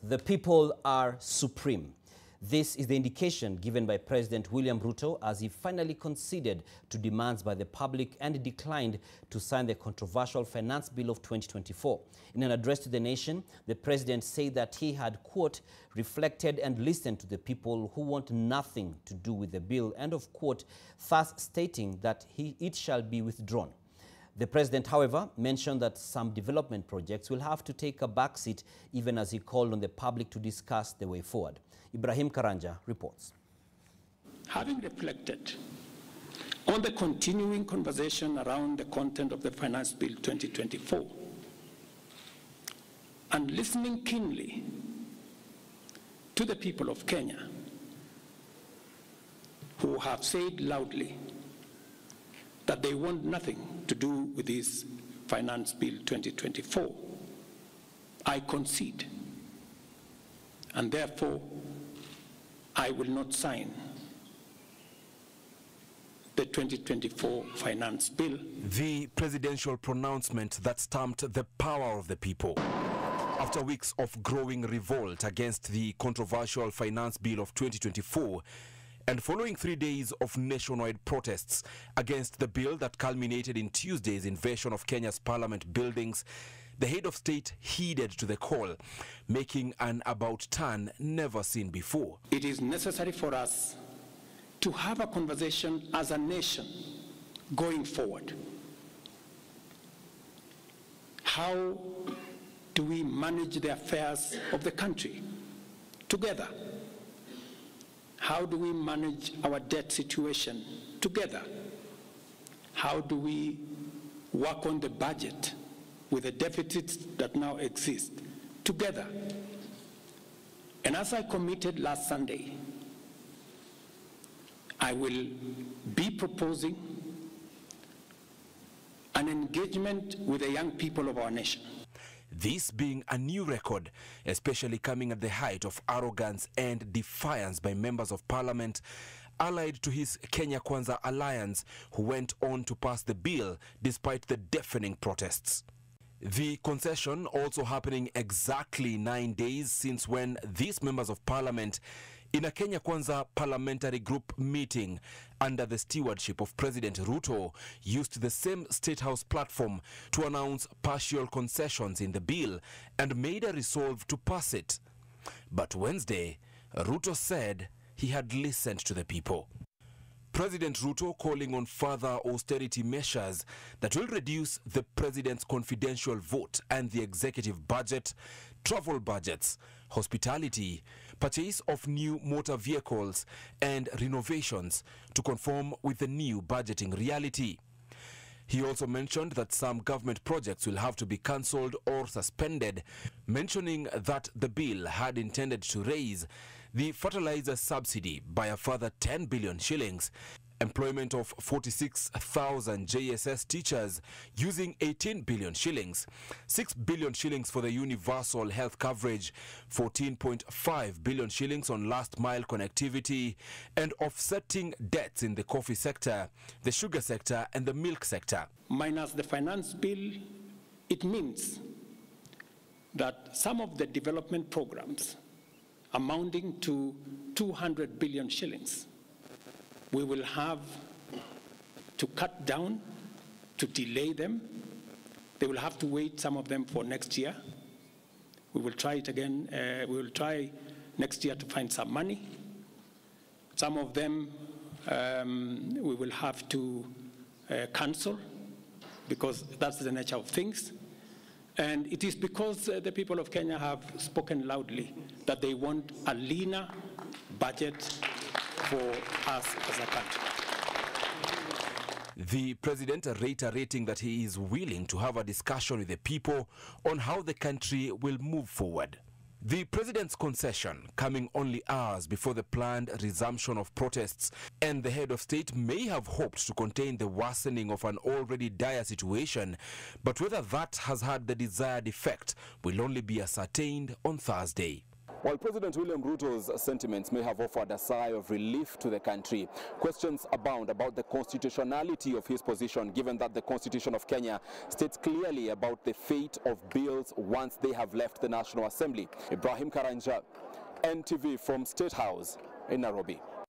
The people are supreme. This is the indication given by President William Ruto as he finally conceded to demands by the public and declined to sign the controversial Finance Bill of 2024. In an address to the nation, the president said that he had, quote, reflected and listened to the people who want nothing to do with the bill and, of quote, thus stating that it shall be withdrawn. The president, however, mentioned that some development projects will have to take a backseat, even as he called on the public to discuss the way forward. Ibrahim Karanja reports. Having reflected on the continuing conversation around the content of the Finance Bill 2024 and listening keenly to the people of Kenya who have said loudly that they want nothing to do with this Finance Bill 2024, I concede, and therefore I will not sign the 2024 Finance Bill. The presidential pronouncement that stamped the power of the people. After weeks of growing revolt against the controversial Finance Bill of 2024, and following 3 days of nationwide protests against the bill that culminated in Tuesday's invasion of Kenya's parliament buildings, the head of state heeded to the call, making an about-turn never seen before. It is necessary for us to have a conversation as a nation going forward. How do we manage the affairs of the country together? How do we manage our debt situation together? How do we work on the budget with the deficits that now exist together? And as I committed last Sunday, I will be proposing an engagement with the young people of our nation. This being a new record, especially coming at the height of arrogance and defiance by members of parliament allied to his Kenya Kwanza alliance, who went on to pass the bill despite the deafening protests. The concession also happening exactly 9 days since when these members of parliament in a Kenya Kwanza parliamentary group meeting under the stewardship of President Ruto used the same State House platform to announce partial concessions in the bill and made a resolve to pass it. But Wednesday, Ruto said he had listened to the people. President Ruto calling on further austerity measures that will reduce the president's confidential vote and the executive budget, travel budgets, hospitality, purchase of new motor vehicles, and renovations to conform with the new budgeting reality. He also mentioned that some government projects will have to be cancelled or suspended, mentioning that the bill had intended to raise the fertilizer subsidy by a further 10 billion shillings, employment of 46,000 JSS teachers using 18 billion shillings, 6 billion shillings for the universal health coverage, 14.5 billion shillings on last mile connectivity, and offsetting debts in the coffee sector, the sugar sector, and the milk sector. Minus the finance bill, it means that some of the development programs amounting to 200 billion shillings, we will have to cut down, to delay them. They will have to wait, some of them, for next year. We will try it again. We will try next year to find some money. Some of them we will have to cancel, because that's the nature of things. And it is because the people of Kenya have spoken loudly that they want a leaner budget for us as a country. The president reiterating that he is willing to have a discussion with the people on how the country will move forward. The president's concession coming only hours before the planned resumption of protests, and the head of state may have hoped to contain the worsening of an already dire situation, but whether that has had the desired effect will only be ascertained on Thursday. While President William Ruto's sentiments may have offered a sigh of relief to the country, questions abound about the constitutionality of his position, given that the Constitution of Kenya states clearly about the fate of bills once they have left the National Assembly. Ibrahim Karanja, NTV from State House in Nairobi.